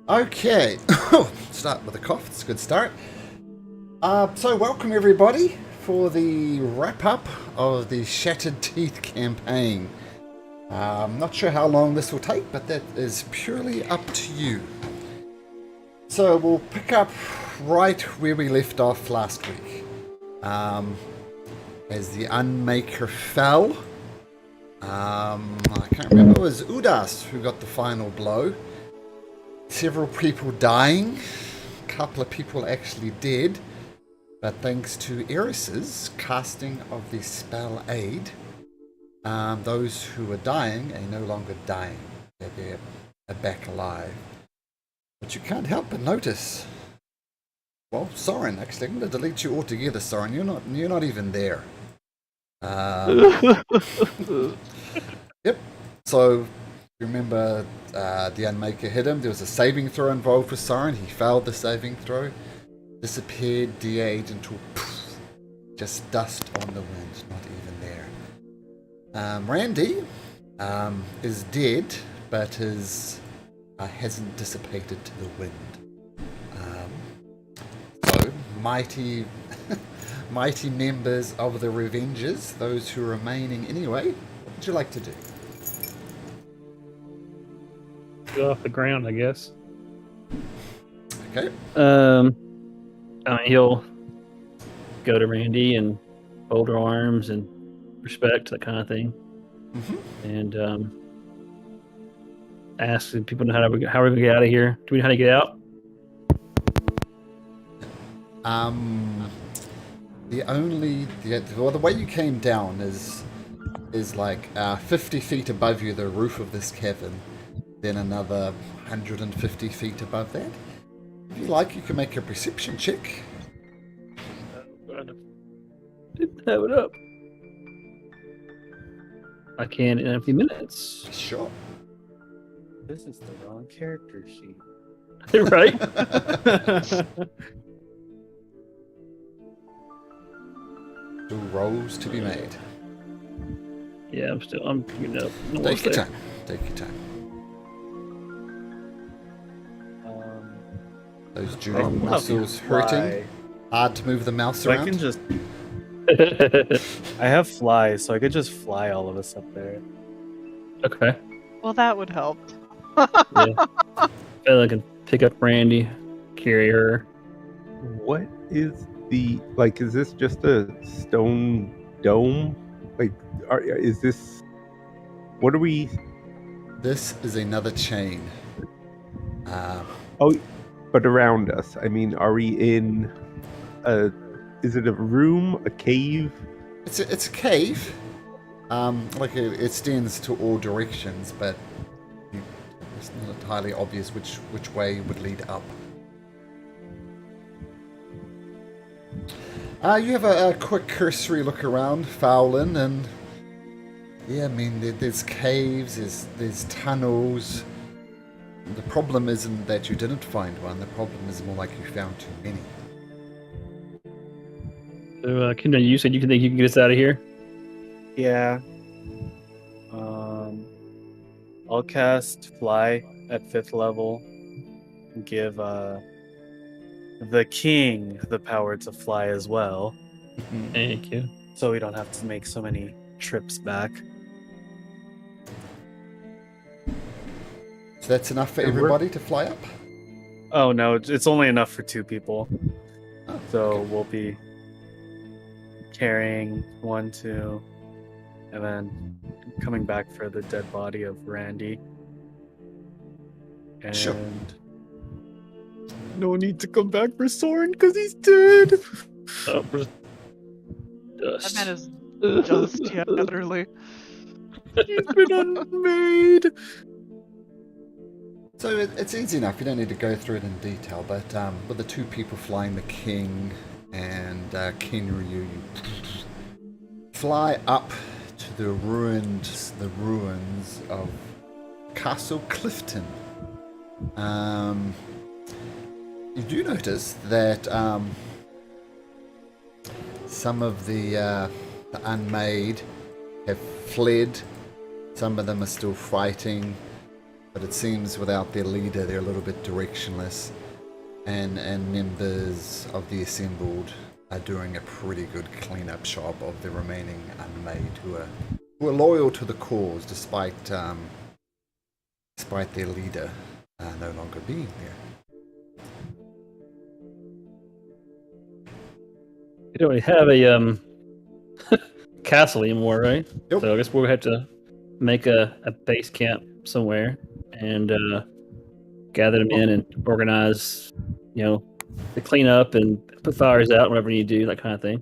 Okay, start with a cough. It's a good start. So welcome everybody for the wrap up of the Shattered Teeth campaign. I'm not sure how long this will take, but that is purely up to you. So we'll pick up right where we left off last week. As the Unmaker fell, I can't remember, it was Udas who got the final blow. Several people dying, a couple of people actually dead, but thanks to Eris's casting of the spell aid, those who were dying are no longer dying. They're back alive. But you can't help but notice. Well, Soren, actually, I'm going to delete you altogether, Soren. You're not even there. Yep. So remember, the Unmaker hit him. There was a saving throw involved for Soren. He failed the saving throw. Disappeared, de-aged until just dust on the wind. Not even there. Randy is dead, but hasn't dissipated to the wind. So mighty members of the Revengers, those who are remaining anyway, what would you like to do? Go off the ground, I guess. Okay. He'll go to Randy and hold her arms and respect, that kind of thing. Mm-hmm. And ask if people know how we gonna get out of here. Do we know how to get out? The way you came down is like 50 feet above you, the roof of this cavern, then another 150 feet above that. If you like, you can make a perception check. Didn't have it up. I can in a few minutes. Sure. This is the wrong character sheet. Right? Two rolls to be made. Yeah, I'm picking it up. Take your time. Take your time. Those junior muscles hurting. Hard to move the mouse So around. I can just. I have fly, so I could just fly all of us up there. Okay. Well, that would help. Yeah. I feel like I can pick up Randy, carry her. What is the is this just a stone dome? Is this what are we? This is another chain. But around us. I mean, are we in a? Is it a room, a cave? It's a cave. It extends to all directions, but it's not entirely obvious which way would lead up. You have a quick cursory look around, Fowlin, and yeah, I mean there's caves, there's tunnels. The problem isn't that you didn't find one. The problem is more like you found too many. So, Kendra, you said you think you can get us out of here? Yeah. I'll cast fly at 5th level. Give the king the power to fly as well, Thank you. so we don't have to make so many trips back. So that's enough for everybody to fly up? Oh no, it's only enough for 2 people. Oh, So okay. we'll be carrying 1, 2, and then coming back for the dead body of Randy. And Sure. no need to come back for Soren because he's dead. Oh, That dust. man is dust, yeah, literally. He's been unmade. So it's easy enough. You don't need to go through it in detail. But with the 2 people flying, the king and Kenryu, you fly up to the ruins of Castle Clifton. You do notice that some of the unmade have fled. Some of them are still fighting. But it seems without their leader, they're a little bit directionless. And members of the Assembled are doing a pretty good cleanup job of the remaining Unmade who are loyal to the cause despite their leader no longer being there. We don't really have a castle anymore, right? Nope. So I guess we'll have to make a base camp somewhere and gather them in and organize, the cleanup and put fires out, whatever you do, that kind of thing.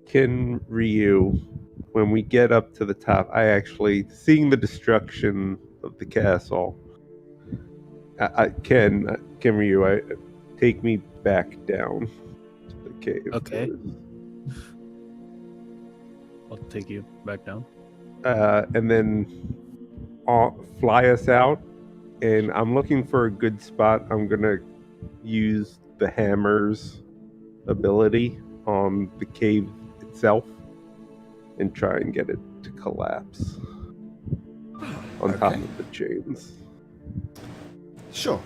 Can Ryu, when we get up to the top, I actually, seeing the destruction of the castle, can Ryu, take me back down to the cave. Okay. I'll take you back down. And then fly us out. And I'm looking for a good spot. I'm going to use the hammer's ability on the cave itself and try and get it to collapse on top Okay. of the chains. Sure.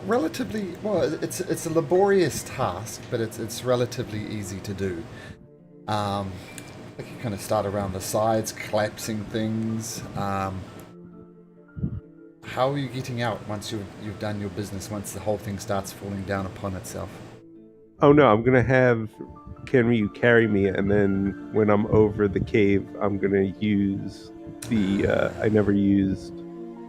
Relatively well. It's a laborious task, but it's relatively easy to do. I think you kind of start around the sides, collapsing things. How are you getting out once you've done your business? Once the whole thing starts falling down upon itself? Oh no, I'm gonna have Kenryu carry me, and then when I'm over the cave, I'm gonna use the I never used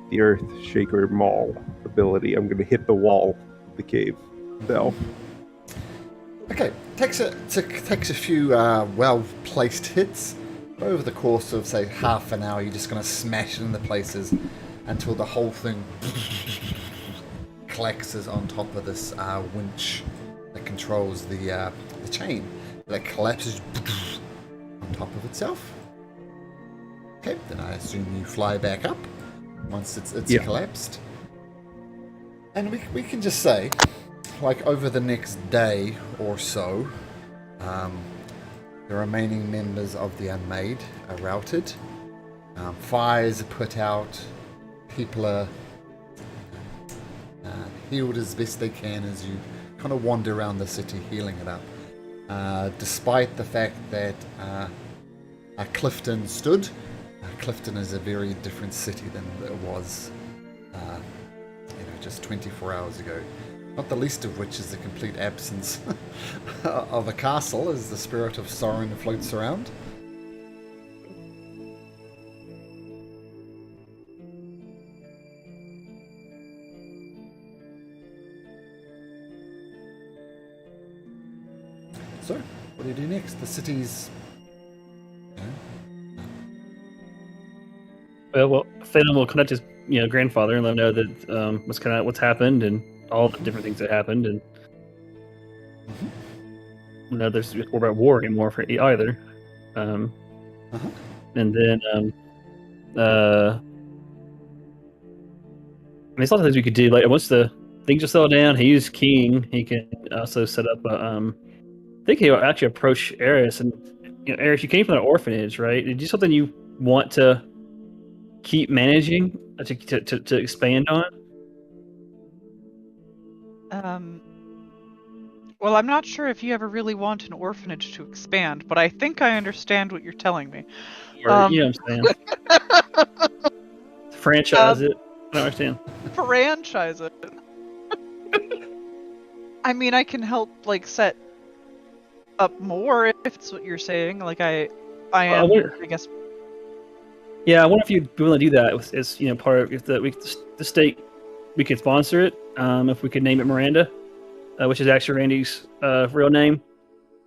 the Earth Shaker Maul ability. I'm gonna hit the wall of the cave itself. Okay, takes a few well-placed hits. Over the course of, say, half an hour, you're just going to smash it into places until the whole thing collapses on top of this winch that controls the chain. That collapses on top of itself. Okay, then I assume you fly back up once it's Yeah. collapsed. And we can just say, like, over the next day or so, the remaining members of the Unmade are routed. Fires are put out. People are healed as best they can as you kind of wander around the city healing it up. Despite the fact that Clifton stood, Clifton is a very different city than it was just 24 hours ago. Not the least of which is the complete absence of a castle as the spirit of Sorin floats around. So, what do you do next? The city's... Well, Phantom will connect his grandfather and let him know that what's happened and all the different things that happened, and there's worry about war anymore for either. And then there's a lot of things we could do. Like once the things are settled down, he's king. He can also set up I think he'll actually approach Eris, and Eris, you came from an orphanage, right? Is this something you want to keep managing to expand on? Well, I'm not sure if you ever really want an orphanage to expand, but I think I understand what you're telling me. Or, you know what I'm saying? Franchise it. I don't understand. Franchise it. I mean, I can help, set up more if it's what you're saying. Like, I am, I guess... Yeah, I wonder if you'd be willing to do that. As part of if the state, we could sponsor it. If we could name it Miranda, which is actually Randy's real name,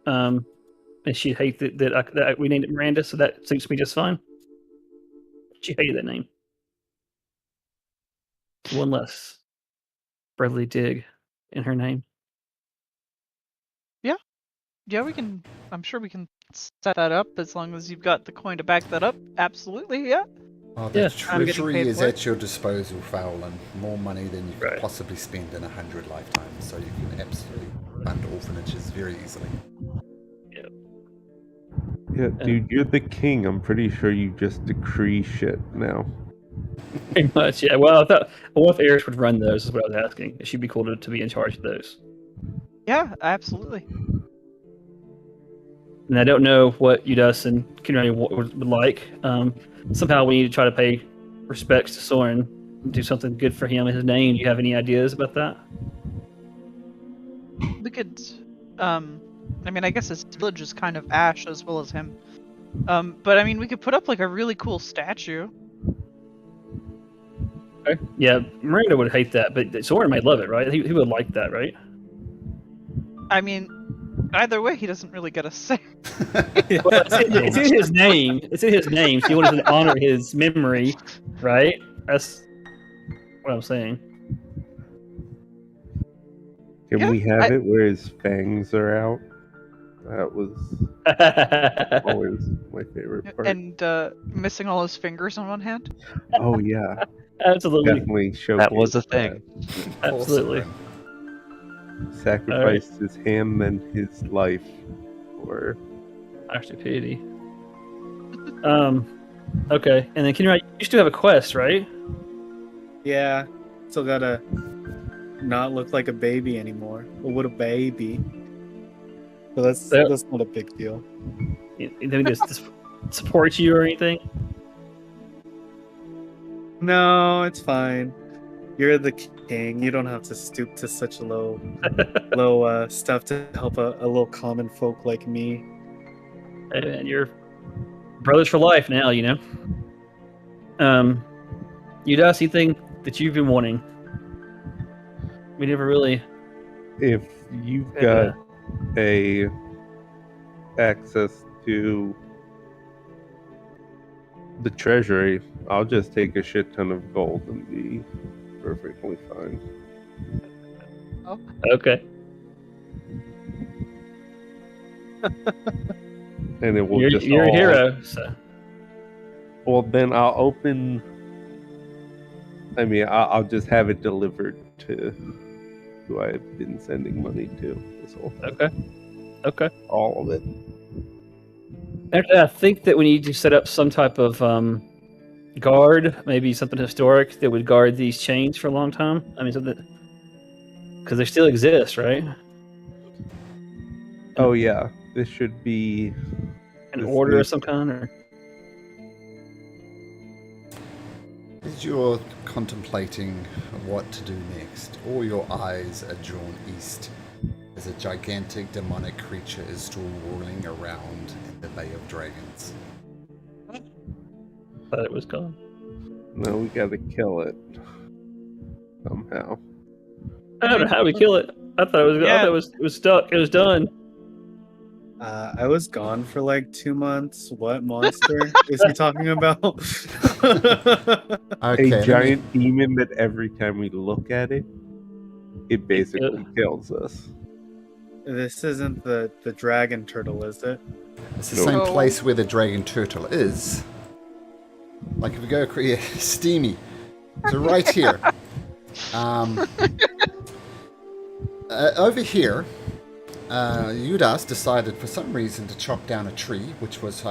and she'd hate that we named it Miranda, so that seems to be just fine. She hated that name. One less Bradley Dig in her name. Yeah, we can. I'm sure we can set that up as long as you've got the coin to back that up. Absolutely, yeah. Oh, the Yeah, I'm getting treasury paid is for it. at your disposal, Fowlin. More money than you could Right. possibly spend in 100 lifetimes, so you can absolutely fund orphanages very easily. Yeah, dude, you're the king. I'm pretty sure you just decree shit now. Pretty much, yeah. Well, I wonder if Eris would run those. Is what I was asking. If she'd be cool to be in charge of those. Yeah, absolutely. And I don't know what Udas and Kinrani would like. Somehow we need to try to pay respects to Soren, do something good for him and his name. Do you have any ideas about that? We could, I mean, I guess his village is kind of ash as well as him. But I mean, we could put up like a really cool statue. Okay. Yeah, Miranda would hate that, but Soren might love it, right? He would like that, right? I mean, either way, he doesn't really get a say. Well, it's in his name. It's in his name. So you want to honor his memory, right? That's what I'm saying. Can Yeah, we have it where his fangs are out? That was always my favorite part. And missing all his fingers on one hand. Oh yeah, Absolutely. definitely showcase That was a thing. Absolutely. Sacrificed his hand and his life for Our stupidity. Okay, and then Kinrani, you still have a quest, right? Yeah, still gotta not look like a baby anymore. Well, what a baby. So that's not a big deal. You think this support you or anything? No, it's fine. You're the king. You don't have to stoop to such low stuff to help a little common folk like me. And you're brothers for life now, you know. Udas, anything that you've been wanting? We never really. if you've got a access to the treasury, I'll just take a shit ton of gold and be perfectly fine. Okay. And it will You're a hero. So. Well, then I'll open. I mean, I'll just have it delivered to who I've been sending money to. This whole Okay. all of it. Actually, I think that we need to set up some type of guard, maybe something historic that would guard these chains for a long time. I mean, something because they still exist, right? Oh yeah, this should be An This order of is- some kind, or As you're contemplating what to do next, all your eyes are drawn east as a gigantic demonic creature is still whirling around in the Bay of Dragons. thought it was gone. no. We gotta kill it somehow. I don't know how we kill it. I thought it was stuck. It was done. I was gone for like 2 months. What monster is he talking about? Okay, A giant demon that every time we look at it, it basically kills us. This isn't the dragon turtle, is it? it's the Nope. same No. place where the dragon turtle is. Like if we go create steamy. So right here. Over here, Udas decided for some reason to chop down a tree, which was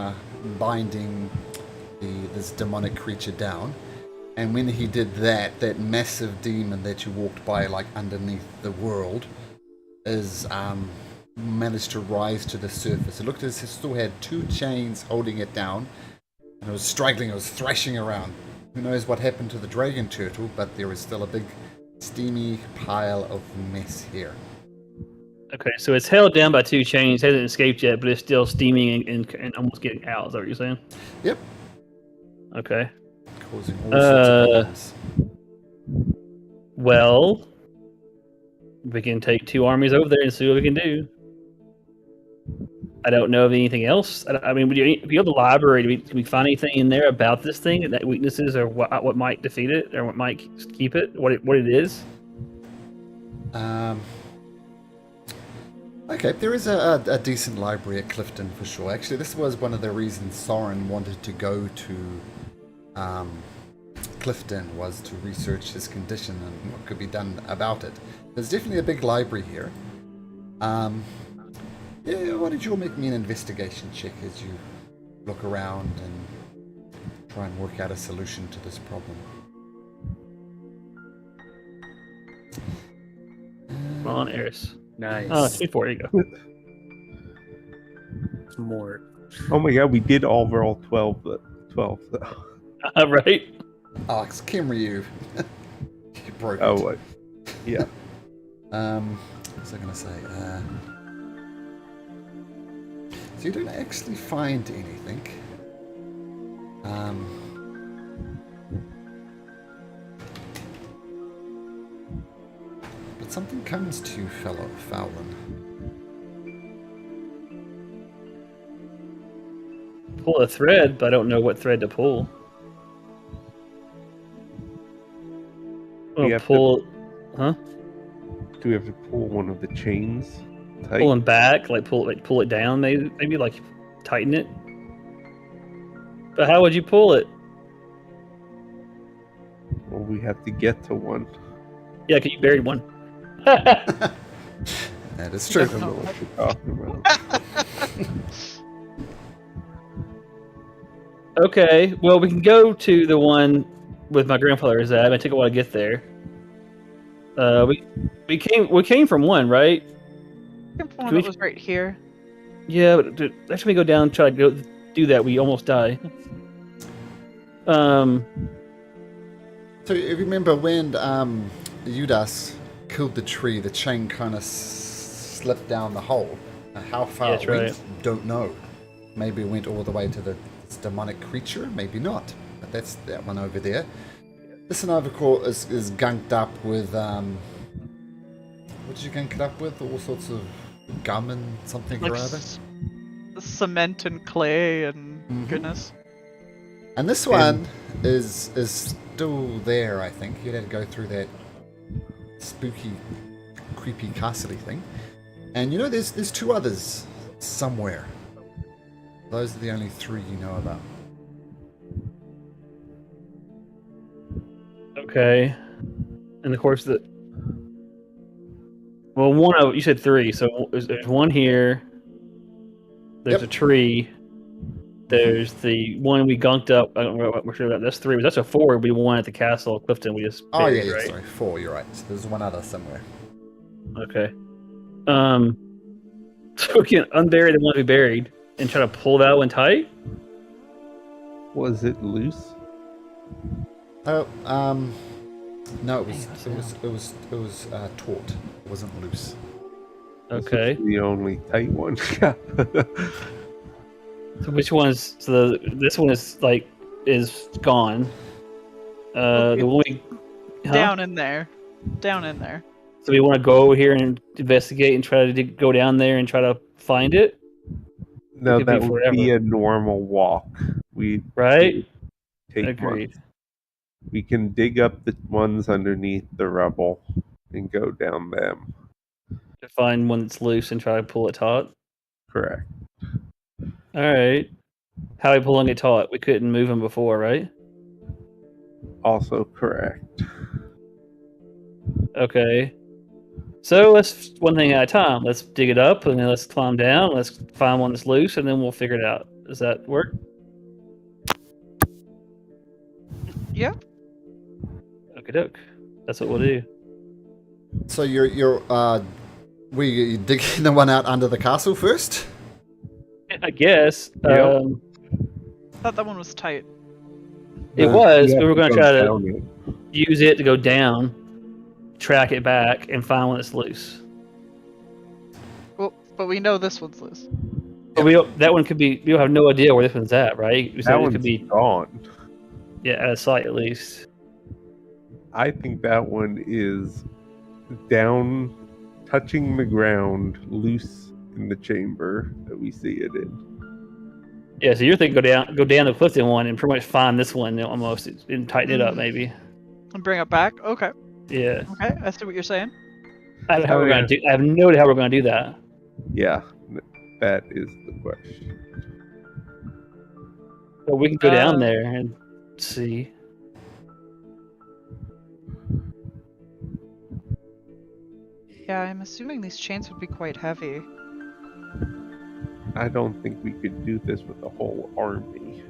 binding this demonic creature down. And when he did that, that massive demon that you walked by, like underneath the world, is managed to rise to the surface. It looked as if it still had two chains holding it down, and it was struggling, it was thrashing around. Who knows what happened to the dragon turtle, but there is still a big steamy pile of mess here. Okay, so it's held down by two chains, hasn't escaped yet, but it's still steaming and almost getting out. Is that what you're saying? Yep, Okay. causing all sorts of problems. Well, we can take two armies over there and see what we can do. I don't know of anything else. I mean, if you go to the library, can we find anything in there about this thing, that weaknesses, or what might defeat it, or what might keep it, what it is? Okay, there is a decent library at Clifton for sure. Actually, this was one of the reasons Soren wanted to go to Clifton, was to research his condition and what could be done about it. There's definitely a big library here. Yeah, why don't you all make me an investigation check as you look around and try and work out a solution to this problem. Come on, Eris. Nice. Oh, 24. There you go. More. Oh my god, we did all roll 12. 12. Right? Alex, Kimryu. You broke it. Oh, what? Yeah. What was I going to say? So you don't actually find anything. But something comes to you, fellow Fowlin. Pull a thread, but I don't know what thread to pull. We Oh, have pull. Huh? Do we have to pull one of the chains tight? Pull them back, pull it down, maybe like tighten it. But how would you pull it? Well, we have to get to one. Yeah, 'cause you buried one. That is I true. don't know what you're talking about. Okay, well we can go to the one with my grandfather's at. It might take a while to get there. We came from one, right? One that was right here. Yeah, but after we go down and try to go do that, we almost die. So you remember when Udas killed the tree, the chain kind of slipped down the hole. How far Yeah, it that's went, right. don't know. Maybe it went all the way to this demonic creature, maybe not. But that's that one over there. This one over core is gunked up with what did you gunk it up with? All sorts of gum and something Like or other. cement and clay and Mhm. goodness. And this one is still there, I think. You'd have to go through that spooky, creepy castle thing. And you know, there's two others somewhere. Those are the only three you know about. Okay. And of course well, you said three, so there's one here. There's Yep. a tree. There's the one we gunked up. I don't know what we're sure about. That's three. But that's a four. We one at the castle of Clifton. We just Oh buried, yeah, right? sorry, 4. You're right. So there's one other somewhere. Okay. So we can unbury the one we buried and try to pull that one tight. Was it loose? Oh, no, it was taut. It wasn't loose. Okay. This is the only tight one. So which one's this one is gone. The one we Down in there. Down in there. So we want to go over here and investigate and try to go down there and try to find it, No, could be that would be forever. a normal walk. We right? take Agreed. months. We can dig up the ones underneath the rubble and go down them. To find one that's loose and try to pull it taut. Correct. All right. How are we pulling it taut? We couldn't move him before, right? Also correct. Okay. So let's one thing at a time. Let's dig it up and then let's climb down. Let's find one that's loose and then we'll figure it out. Does that work? Yep. Okie doke. That's what we'll do. So you're we digging the one out under the castle first? I guess. Yep. Thought that one was tight. It No, was. you We have were going to go try to down it. use it to go down, track it back, and find one that's loose. Well, but we know this one's loose. But that one could be. We have no idea where this one's at, right? So That it one's could be gone. out of sight at least. I think that one is down, touching the ground, loose in the chamber that we see it in. Yeah. So you're thinking go down the Clifton one and pretty much find this one almost and tighten it up maybe. And bring it back? Okay. Yeah. Okay, I see what you're saying. I have, how Oh, we're yeah. gonna do. I have no idea how we're gonna do that. Yeah, that is the question. But we can go down Uh, there and see. Yeah, I'm assuming these chains would be quite heavy. I don't think we could do this with a whole army.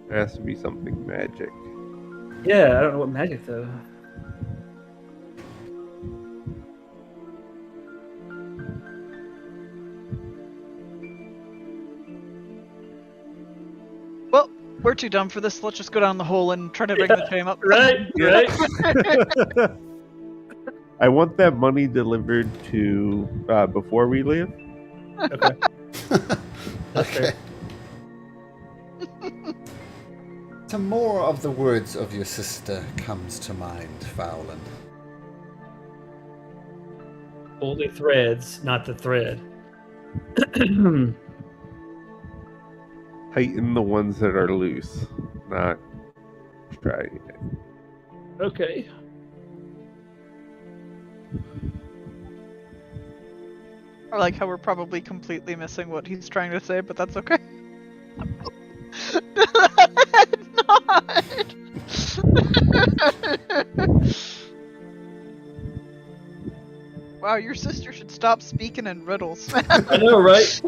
There has to be something magic. Yeah, I don't know what magic though. Well, we're too dumb for this. Let's just go down the hole and try to bring the chain up. Right, right. I want that money delivered to before we leave. Okay. That's fair. So more of the words of your sister comes to mind, Fowlin. Pull the threads, not the thread. Tighten the ones that are loose, not try. Okay. I like how we're probably completely missing what he's trying to say, but that's okay. Not. Wow, your sister should stop speaking in riddles, man. I know, right?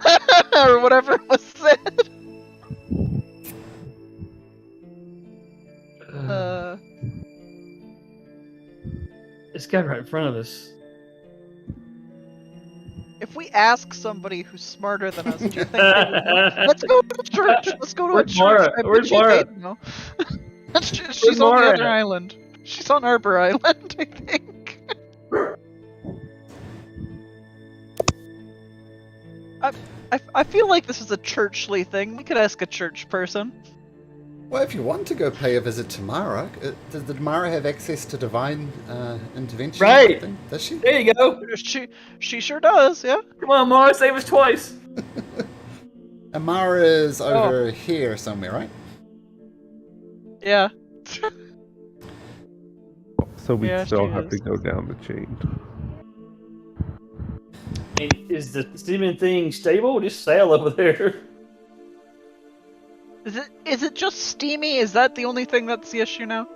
Or whatever was said. This guy right in front of us. If we ask somebody who's smarter than us, do you think they would know? Let's go to church. Let's go to Where's a church. Mara? I bet Where's you Mara? they'd know. She's on Mara the other at? island. She's on Arbor Island, I think. I feel like this is a churchly thing. We could ask a church person. Well, if you want to go pay a visit to Mara, does Mara have access to divine intervention? or Right. something? Does she? There you go. She sure does, yeah. Come on, Mara, save us twice. And Mara is over here somewhere, right? Yeah. So we Yeah, still she have is. to go down the chain. I mean, is the steaming thing stable? Just sail over there. Is it just steamy? Is that the only thing that's the issue now?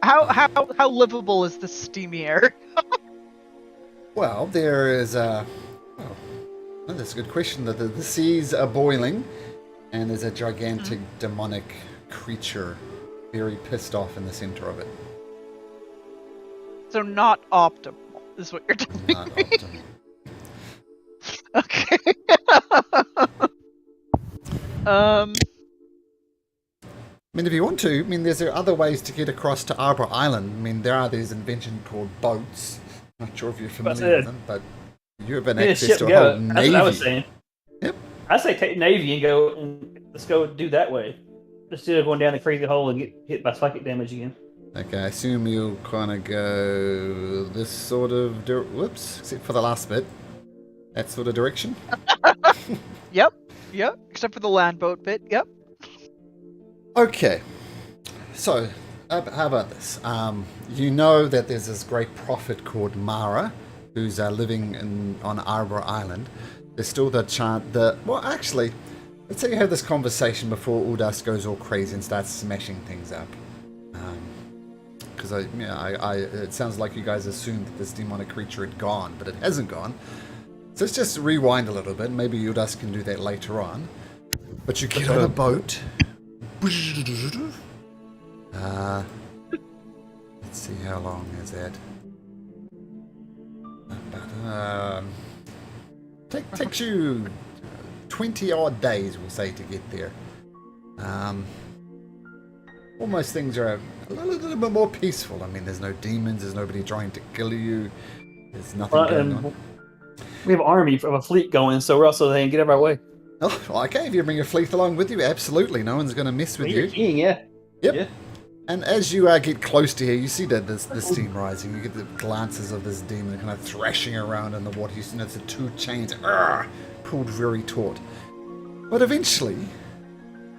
How livable is this steamy air? Well, there is that's a good question. The seas are boiling, and there's a gigantic demonic creature very pissed off in the center of it. So not optimal is what you're telling Not me. optimal. Okay. I mean, if you want to, I mean, there other ways to get across to Arbor Island. I mean, there are these inventions called boats. Not sure if you're familiar with them, but you have an Yeah, access ship to a go. whole That's navy. what I was saying. Yep. I say take Navy and go and let's go do that way. Instead of going down the crazy hole and get hit by psychic damage again. Okay, I assume you'll kind of go this sort of... Whoops, except for the last bit. That sort of direction. Yep. Except for the land boat bit. Yep. Okay, so how about this? You know that there's this great prophet called Mara, who's living on Arbor Island. There's still the chant that... Well, actually, let's say you have this conversation before Udas goes all crazy and starts smashing things up. Because it sounds like you guys assumed that this demonic creature had gone, but it hasn't gone. So let's just rewind a little bit. Maybe Udas can do that later on. But you get on a boat. Let's see how long is that. Takes you 20 odd days, we'll say, to get there. Almost things are a little bit more peaceful. I mean, there's no demons, there's nobody trying to kill you, there's nothing going on. We have an army of a fleet going, so we're also saying get out of our way. Oh, okay, if you bring your fleet along with you, absolutely, no one's going to mess with You're you. king, yeah. Yep. Yeah. And as you get close to here, you see this steam rising. You get the glances of this demon kind of thrashing around in the water. You see it's the two chains pulled very taut. But eventually,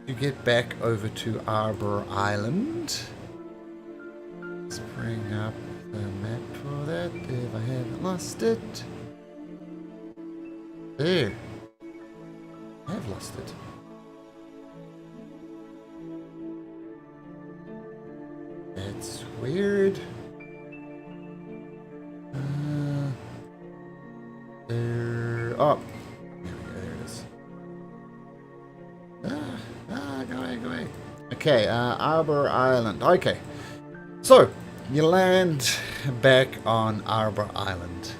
you get back over to Arbor Island. Let's bring up the map for that if I haven't lost it. There. I have lost it. That's weird. There. Oh. There we go. There it is. Go away. Okay, Arbor Island. Okay. So, you land back on Arbor Island.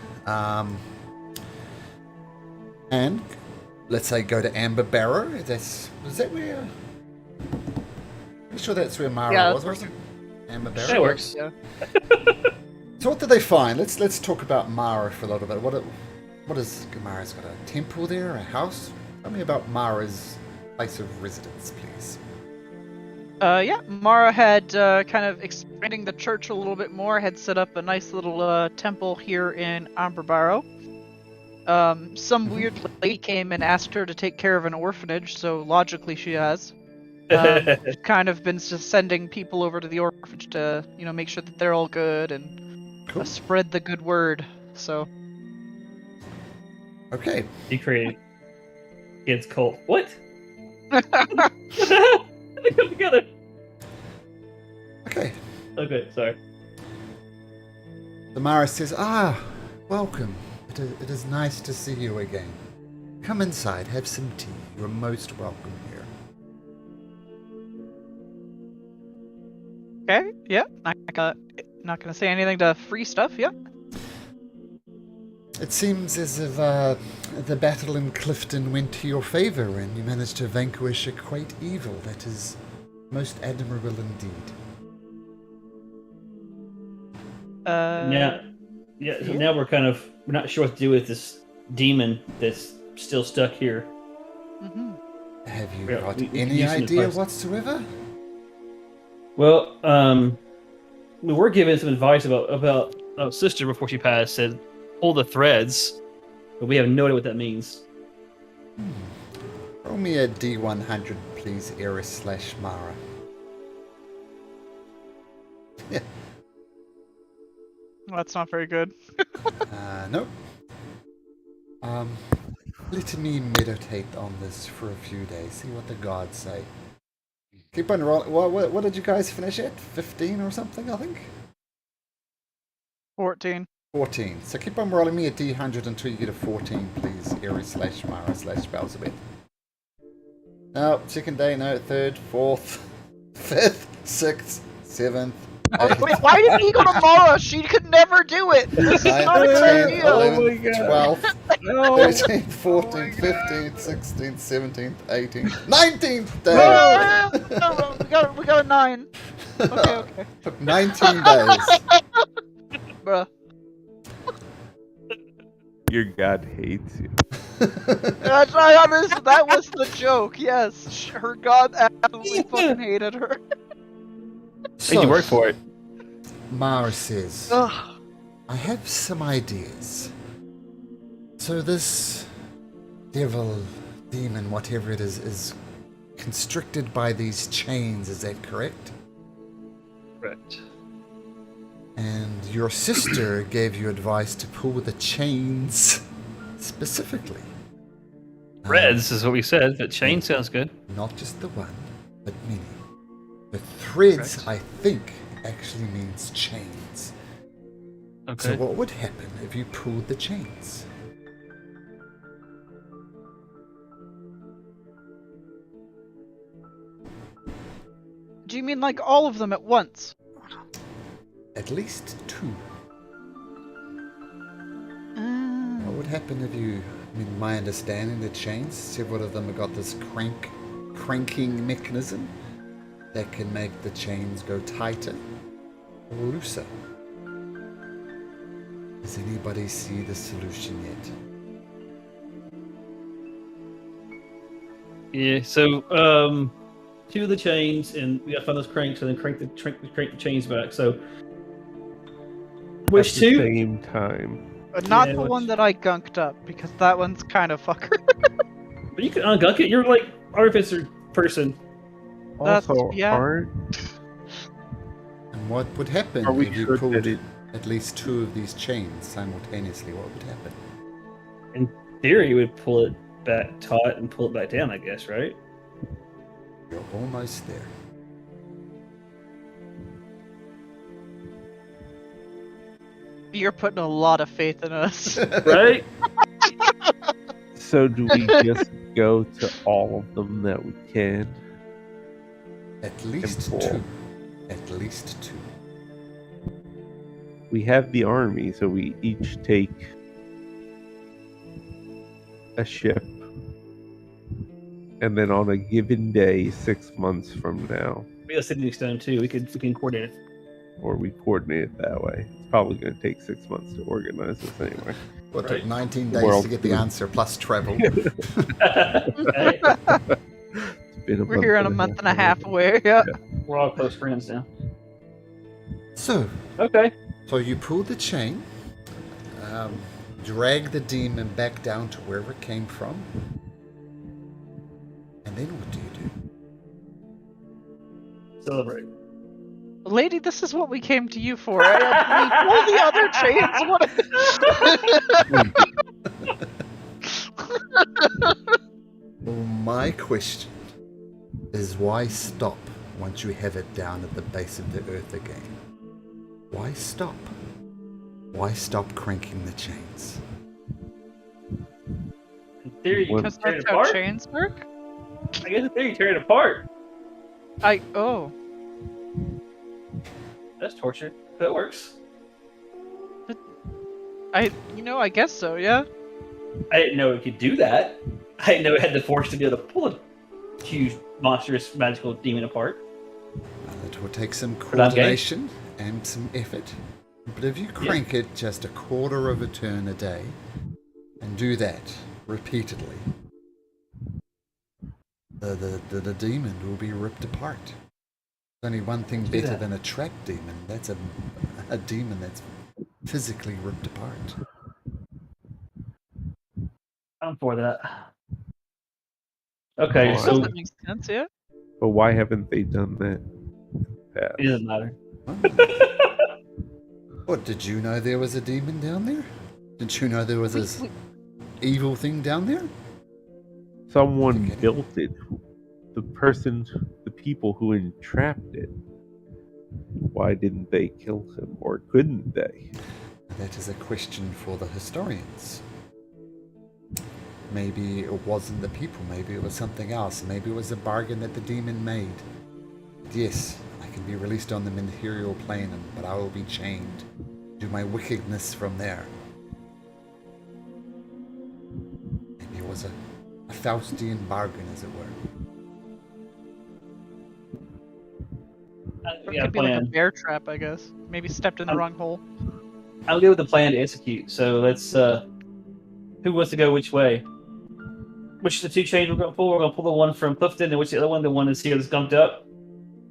And let's say go to Amber Barrow. Is that where? I'm sure that's where Mara Yeah, was, that's wasn't it? Amber Barrow. That works. Yeah. So what did they find? Let's talk about Mara for a little bit. What is Mara's got a temple there, a house? Tell me about Mara's place of residence, please. Yeah, Mara had kind of expanding the church a little bit more, had set up a nice little temple here in Amber Barrow. Some weird lady came and asked her to take care of an orphanage, so logically she has. Kind of been just sending people over to the orphanage to, make sure that they're all good and Cool. spread the good word. So, Okay. He created kids cult. What? They come together. Okay. Okay, sorry. The Mara says, welcome. It is nice to see you again. Come inside, have some tea. You are most welcome here. okay, yeah, not gonna say anything to free stuff, yeah. It seems as if the battle in Clifton went to your favor and you managed to vanquish a great evil. That is most admirable indeed. Yeah. So now we're not sure what to do with this demon that's still stuck here. Mm-hmm. Have you Yeah, got we could any use some idea advice. whatsoever? Well, we were given some advice about sister before she passed. Said pull the threads, but we have no idea what that means. Roll me a D100, please, Eris/Mara. Yeah. Well, that's not very good. Nope. Let me meditate on this for a few days, see what the gods say. Keep on rolling. What did you guys finish at? 15 or something, I think? 14. 14. So keep on rolling me a D100 until you get a 14, please, Eris/Mara/Belzebeth. No, second day, no, third, fourth, fifth, sixth, seventh, eighth. Wait, why did he go to Mara? She could never do it. This is not a good 10, idea. 11, God. 12, 13, 14, 15, 16, 17, 18, 19th day! No, we got a 9. Okay. Took 19 days. Bruh. Your god hates you. That's right, honest. That was the joke. Yes, her god absolutely fucking hated her. Need to work for it. Mara says, Ugh. I have some ideas. So this devil, demon, whatever it is constricted by these chains, is that correct? Correct. And your sister gave you advice to pull the chains specifically. Threads is what we said, but chain sounds good. Not just the one, but many. The threads, Correct. I think, actually means chains. Okay. So what would happen if you pulled the chains? Do you mean like all of them at once? At least 2. What would happen if you... I mean, my understanding, the chains, several of them have got this cranking mechanism that can make the chains go tighter or looser. Does anybody see the solution yet? Yeah. So 2 of the chains, and we got to find those cranks, and then crank the chains back. So which At the 2? same time. But not Yeah, the which- one that I gunked up, because that one's kind of fucker. But you can ungunk it. You're like artificer person. That's- Also, yeah. aren't And what would happen are we if you sure pulled that it at least 2 of these chains simultaneously? What would happen? In theory, you would pull it back taut and pull it back down. I guess, right? You're almost there. You're putting a lot of faith in us. Right? So do we just go to all of them that we can. At least Temple. two. At least two. We have the army, so we each take a ship. And then on a given day, 6 months from now, We have Sydney Stone too. We can coordinate it. or we coordinate it that way. It's probably going to take 6 months to organize this anyway. Well, it took Right. 19 days World to get the food. answer, plus travel. Hey, It's been We're here in a month and a half away. Yeah. we're all close friends now. So, Okay. so you pull the chain, drag the demon back down to wherever it came from, and then what do you do? Celebrate. Lady, this is what we came to you for. We pull the other chains. Well, my question is why stop once you have it down at the base of the earth again? Why stop? Why stop cranking the chains? In theory, you Well- can Because tear that's it how apart. chains work. I guess in theory, you tear it apart. Oh. That's torture. That works. I guess so, yeah. I didn't know it could do that. I didn't know it had the force to be able to pull a huge, monstrous, magical demon apart. It will take some I'm game. coordination and some effort. But if you crank it just a quarter of a turn a day, and do that repeatedly, the demon will be ripped apart. There's only one thing Do better that. than a trap demon. That's a demon that's physically ripped apart. I'm for that. Okay, Oh, so That makes sense, yeah. But why haven't they done that? it doesn't matter. What, did you know there was a demon down there? Did you know there was this We- evil thing down there? Someone Okay. built it. The people who entrapped it. Why didn't they kill him? Or couldn't they? That is a question for the historians. Maybe it wasn't the people, maybe it was something else. Maybe it was a bargain that the demon made. Yes, I can be released on the material plane, but I will be chained. Do my wickedness from there. Maybe it was a Faustian bargain, as it were. I Or got it a could be like a plan. bear trap, I guess. Maybe stepped in the wrong hole. I'll go with the plan to execute. So let's. Who wants to go which way? Which of the two chains we're going to pull? We're going to pull the one from Clifton, and which the other one? The one that's here that's gumped up.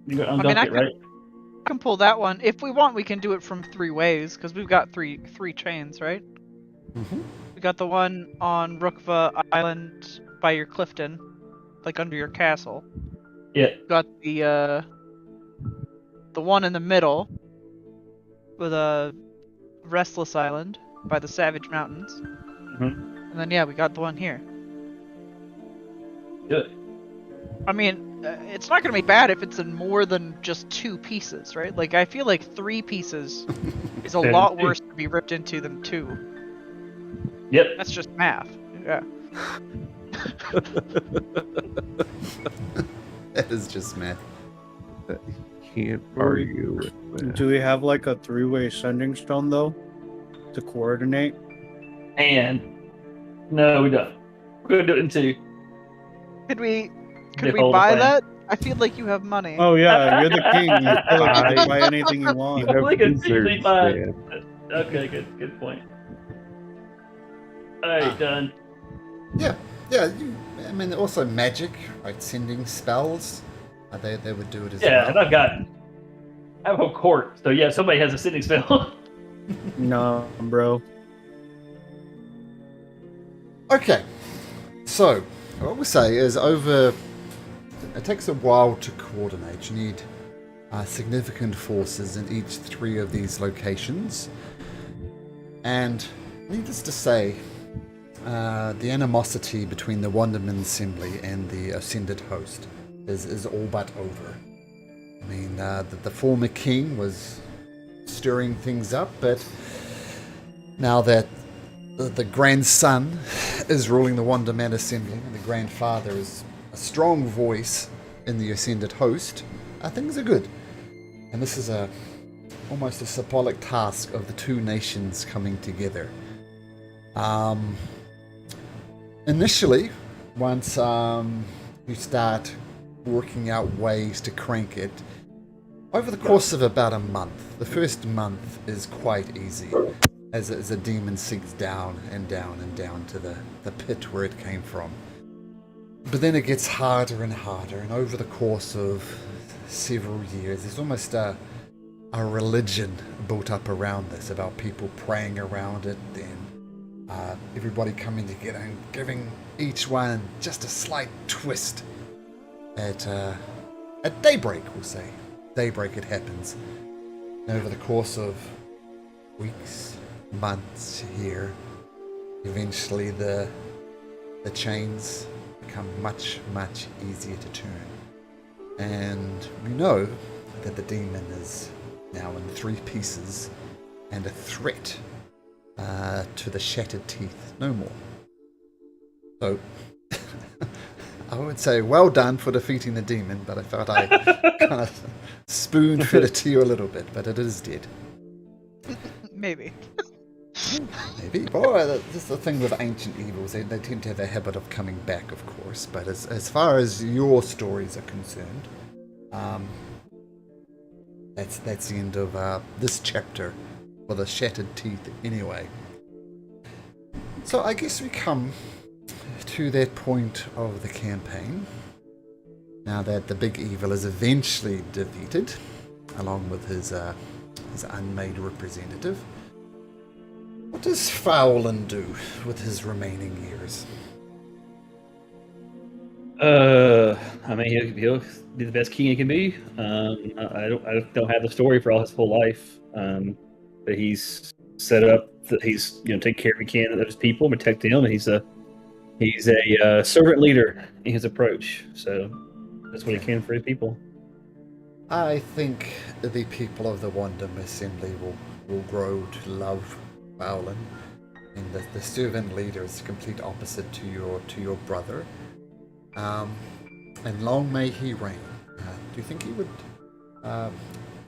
You're going to I mean, ungump I it, could- right? We can pull that one. If we want, we can do it from 3 ways, because we've got three chains, right? Mm-hmm. We got the one on Rukva Island by your Clifton, like under your castle. Yeah. We got the one in the middle with a Restless Island by the Savage Mountains. Mhm. And then yeah, we got the one here. Do it. I mean, it's not gonna be bad if it's in more than just 2 pieces, right? Like I feel like 3 pieces is a Better lot than 2. worse to be ripped into than 2. Yep. That's just math. Yeah. That is just math. Can't argue with that. Do we have like a 3-way sending stone though to coordinate? And no, we don't. We're going to do it in 2. Could we They follow the buy plan. that? I feel like you have money. Oh yeah, you're the king. You feel like you can buy anything you You want. have Like a wizards, 65. man. Okay, good point. All right, done. Yeah, I mean, also magic, right? Sending spells. They would do it as Yeah, and well. I have a whole court. So yeah, somebody has a sitting spell. No, bro. Okay, so what we'll say is it takes a while to coordinate. You need significant forces in each 3 of these locations. And needless to say, the animosity between the Wanderman Assembly and the Ascended Host is all but over. I mean, the former king was stirring things up, but now that the grandson is ruling the Wanderman Assembly, and the grandfather is a strong voice in the ascended host, things are good. And this is almost a symbolic task of the two nations coming together. Initially, once you start working out ways to crank it, over the course of about a month, the first month is quite easy, as a demon sinks down and down and down to the pit where it came from. But then it gets harder and harder, and over the course of several years, there's almost a religion built up around this, about people praying around it, and everybody coming together and giving each one just a slight twist. At daybreak, we'll say. Daybreak it happens. And over the course of weeks, months, year, eventually the chains become much, much easier to turn. And we know that the demon is now in 3 pieces and a threat to the Shattered Teeth no more. So, I would say well done for defeating the demon, but I felt I kind of spoon-fed it to you a little bit, but it is dead. Maybe. Maybe. Well, that's the thing with ancient evils. They tend to have a habit of coming back, of course. But as far as your stories are concerned, that's the end of this chapter for the Shattered Teeth anyway. So I guess we come to that point of the campaign, now that the big evil is eventually defeated, along with his unmade representative. What does Fowlin do with his remaining years? I mean, he'll be the best king he can be. I don't have the story for all his whole life, but he's set up that he's take care of he can of his people, protect them, and he's a servant leader in his approach. So that's what he can for his people. I think the people of the Wandam Assembly will grow to love Fowlin, and the servant leader is the complete opposite to your brother. And long may he reign. Do you think he would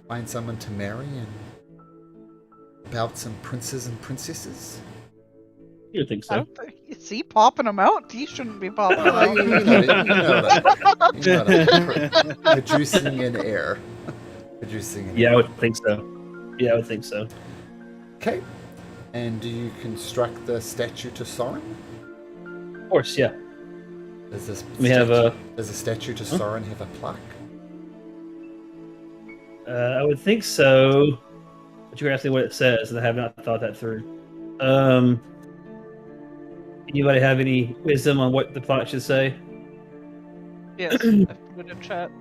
find someone to marry and about some princes and princesses? You would think I so. don't think, is he popping them out? He shouldn't be popping them Well, out. you know that. Producing an heir. Producing an Yeah, I heir. would think so. Yeah, I would think so. Okay. And do you construct the statue to Soren? Of course, yeah. Does this We have a. Does the statue to Soren have a plaque? I would think so. But you're asking what it says, and I have not thought that through. Anybody have any wisdom on what the plot should say? Yes, I put it in chat.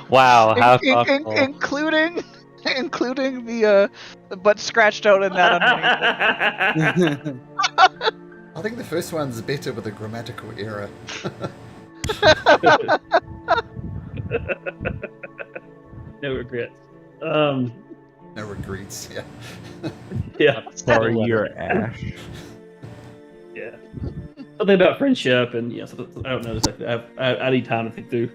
Wow, how In- thoughtful. including the butt scratched out in that underneath. I think the first one's better with a grammatical error. No regrets. No regrets. Yeah. Yeah. Sorry, you're Ash. Yeah. Something about friendship and I don't know. Exactly. I need time to think through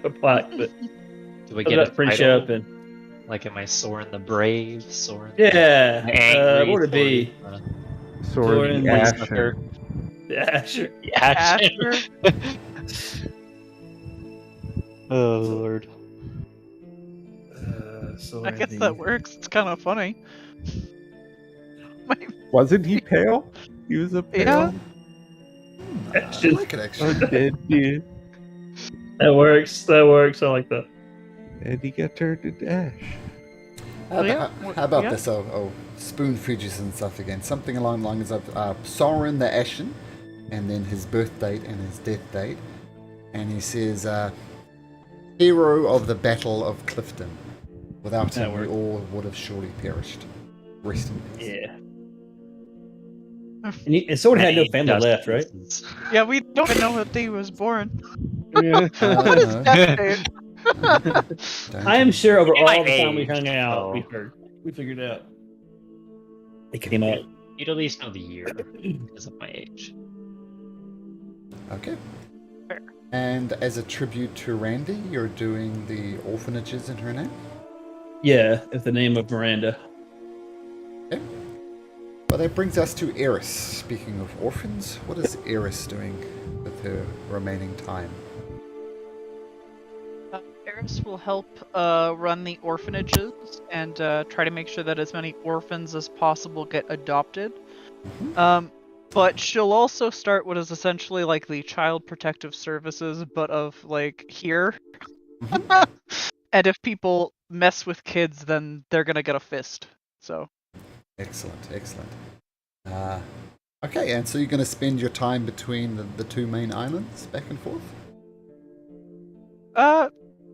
a plot, but Do we something get a about friendship title? and Like, am I Soren the Brave? Soren yeah. the Angry? What would it be? Sorry, Soren Ash. Sucker? Yeah, sure. Asher? Asher? Oh, Lord. So I guess that works. It's kind of funny. Wasn't he pale? He was a pale, Yeah. I like it actually. undead dude, That works. That works. I like that. and he got turned into Ash. How about Yeah. this? I'll spoon feed you some stuff again. Something along the lines of Soren the Ashen, and then his birth date and his death date. And he says, hero of the Battle of Clifton. Without him, we works. all would have surely perished. Rest in peace. Yeah. And Soren had no family left, right? Yeah, we don't even know what day he was born. Yeah. What is death date? Don't I am you? sure over He all might the time we age, hung out, so- we figured it out. It came out. You'd at least know the year because of my age. Okay. Fair. And as a tribute to Randy, you're doing the orphanages in her name? Yeah, it's the name of Miranda. Okay. Well, that brings us to Eris. Speaking of orphans, what is Eris doing with her remaining time? Eris will help run the orphanages and try to make sure that as many orphans as possible get adopted. But she'll also start what is essentially like the child protective services, but of like here. And if people mess with kids, then they're gonna get a fist. So. Excellent, excellent. Okay, and so you're going to spend your time between the two main islands, back and forth?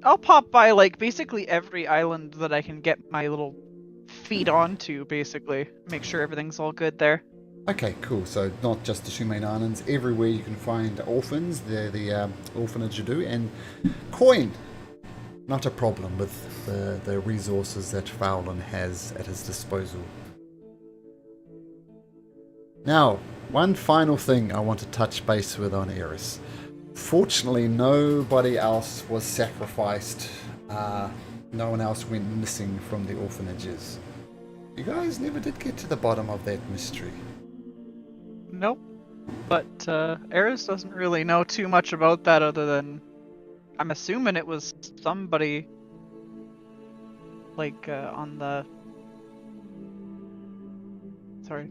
I'll pop by like basically every island that I can get my little feet onto, basically. Make sure everything's all good there. Okay, cool. So not just the two main islands, everywhere you can find orphans, they're the orphanage you do, and coin. Not a problem with the resources that Fowlin has at his disposal. Now, one final thing I want to touch base with on Eris. Fortunately, nobody else was sacrificed. No one else went missing from the orphanages. You guys never did get to the bottom of that mystery. Nope. But Eris doesn't really know too much about that other than I'm assuming it was somebody like on the sorry,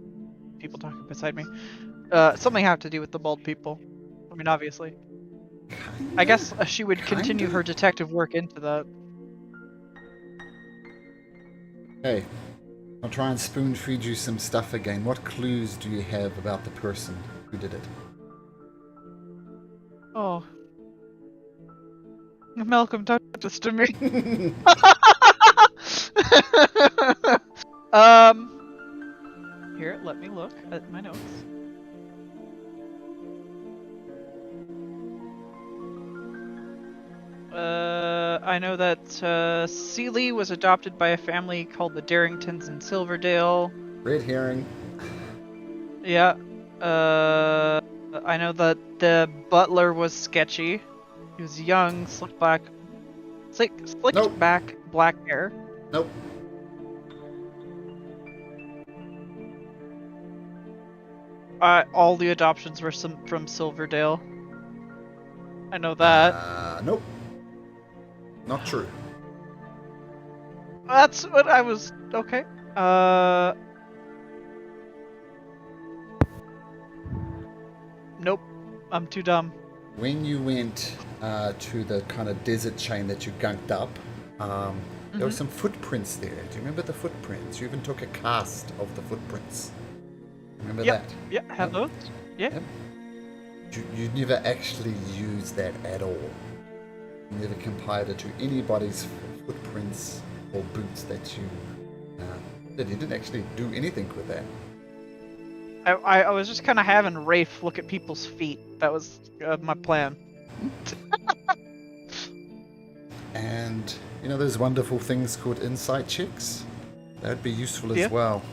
people talking beside me. Something have to do with the bald people. I mean, obviously. I guess she would continue her detective work into that. Hey, I'll try and spoon feed you some stuff again. What clues do you have about the person who did it? Oh. Malcolm touched this to me. Here, let me look at my notes. I know that Seeley was adopted by a family called the Darringtons in Silverdale. Red herring. Yeah. I know that the butler was sketchy. He was young, slicked Nope. back, black hair. Nope. All the adoptions were from Silverdale. I know that. Nope. Not true. That's what I was. Okay. Nope. I'm too dumb. When you went to the kind of desert chain that you gunked up, there were some footprints there. Do you remember the footprints? You even took a cast of the footprints. Remember that? Yeah, have those. Yeah. Yep. You never actually used that at all. You never compared it to anybody's footprints or boots that you did. You didn't actually do anything with that. I was just kind of having Rafe look at people's feet. That was my plan. And you know those wonderful things called insight checks? That would be useful as well.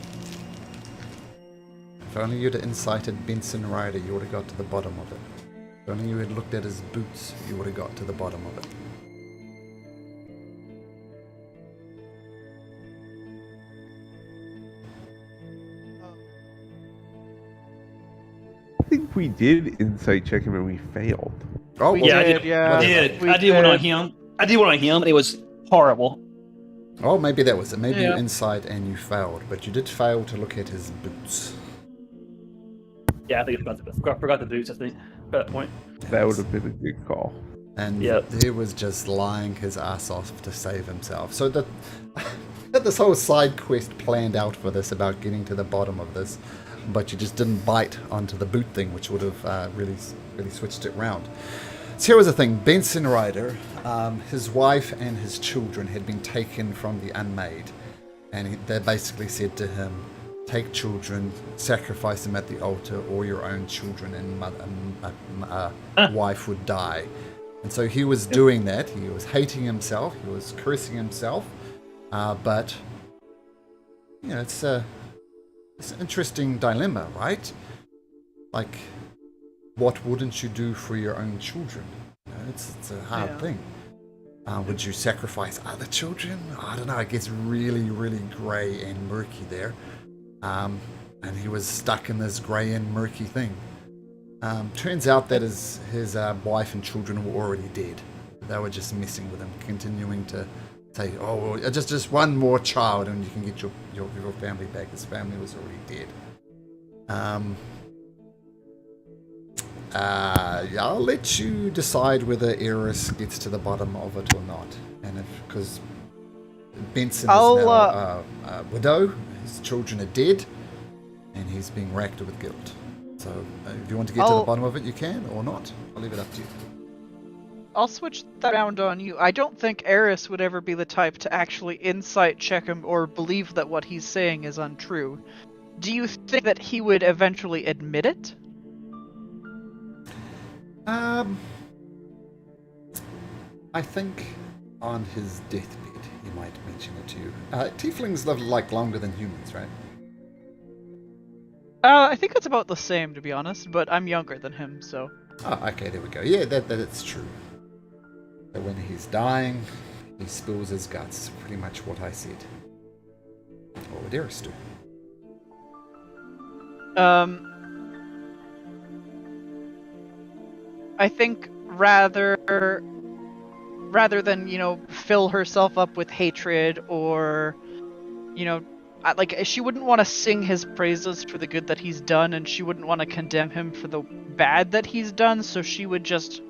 If only you'd have incited Benson Ryder, you would have got to the bottom of it. If only you had looked at his boots, you would have got to the bottom of it. I think we did insight check him and we failed. Oh, We Yeah, I did, did. yeah. I did. We I did one on did. him. I did one on him, and it was horrible. Oh, maybe that was it. Maybe you Yeah. insight and you failed, but you did fail to look at his boots. Yeah, I think I forgot the boots. I think at that point. That would have been a good call. And Yep. he was just lying his ass off to save himself. So that this whole side quest planned out for this about getting to the bottom of this, but you just didn't bite onto the boot thing, which would have really switched it round. So here was the thing: Benson Ryder, his wife and his children had been taken from the Unmade, and they basically said to him, "Take children, sacrifice them at the altar, or your own children and wife would die." And so he was doing that. He was hating himself. He was cursing himself. But you know, it's it's an interesting dilemma, right? Like, what wouldn't you do for your own children? You know, it's a hard Yeah. thing. Would you sacrifice other children? I don't know. It gets really, really grey and murky there. And he was stuck in this grey and murky thing. Turns out that his wife and children were already dead. They were just messing with him, continuing to say, "Oh, well, just one more child, and you can get your family back." His family was already dead. Yeah, I'll let you decide whether Eris gets to the bottom of it or not, and because Benson is I'll, now a widow, his children are dead, and he's being racked with guilt. So, if you want to get to the bottom of it, you can, or not. I'll leave it up to you. I'll switch that around on you. I don't think Eris would ever be the type to actually insight check him or believe that what he's saying is untrue. Do you think that he would eventually admit it? I think on his deathbed he might mention it to you. Tieflings live like longer than humans, right? I think it's about the same, to be honest, but I'm younger than him, so... Oh, okay, there we go. Yeah, that's true. So when he's dying, he spills his guts. Pretty much what I said. What would Eris do? I think rather than, fill herself up with hatred or, she wouldn't want to sing his praises for the good that he's done, and she wouldn't want to condemn him for the bad that he's done, so she would just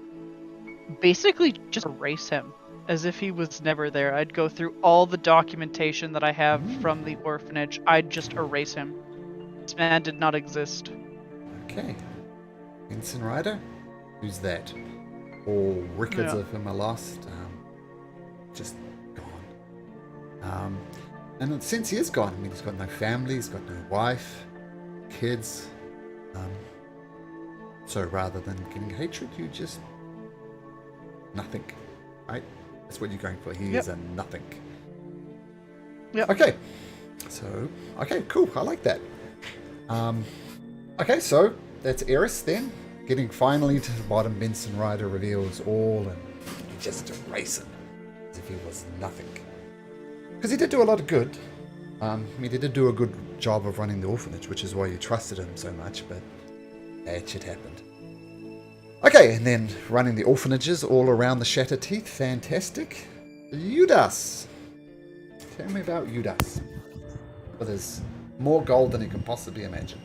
basically just erase him as if he was never there. I'd go through all the documentation that I have from the orphanage. I'd just erase him. This man did not exist. Okay. Ensign Ryder? Who's that? All records of him are lost. Just gone. And since he is gone, I mean, he's got no family, he's got no wife, kids. So rather than getting hatred, you just... nothing. Right? That's what you're going for. He is a nothing. Yep. Okay. So, okay, cool. I like that. Okay, so that's Eris then. Getting finally to the bottom, Benson Ryder reveals all and you just erase him as if he was nothing. Because he did do a lot of good. He did do a good job of running the orphanage, which is why you trusted him so much, but that shit happened. Okay, and then running the orphanages all around the Shattered Teeth, fantastic. Judas. Tell me about Judas. Well, there's more gold than you can possibly imagine.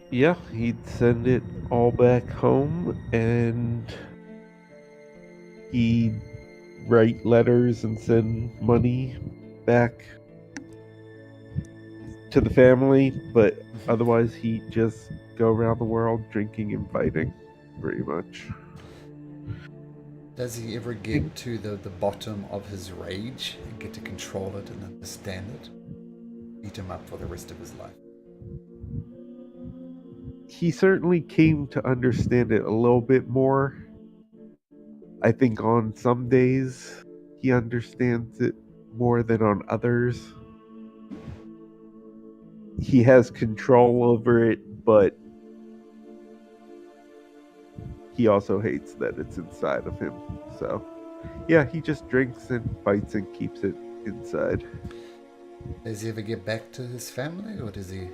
Yeah, he'd send it all back home, and he'd write letters and send money back to the family, but otherwise he'd just go around the world drinking and fighting, pretty much. Does he ever get to the bottom of his rage and get to control it and understand it? Eat him up for the rest of his life. He certainly came to understand it a little bit more. I think on some days he understands it more than on others. He has control over it, but he also hates that it's inside of him. So, yeah, he just drinks and fights and keeps it inside. Does he ever get back to his family, or does he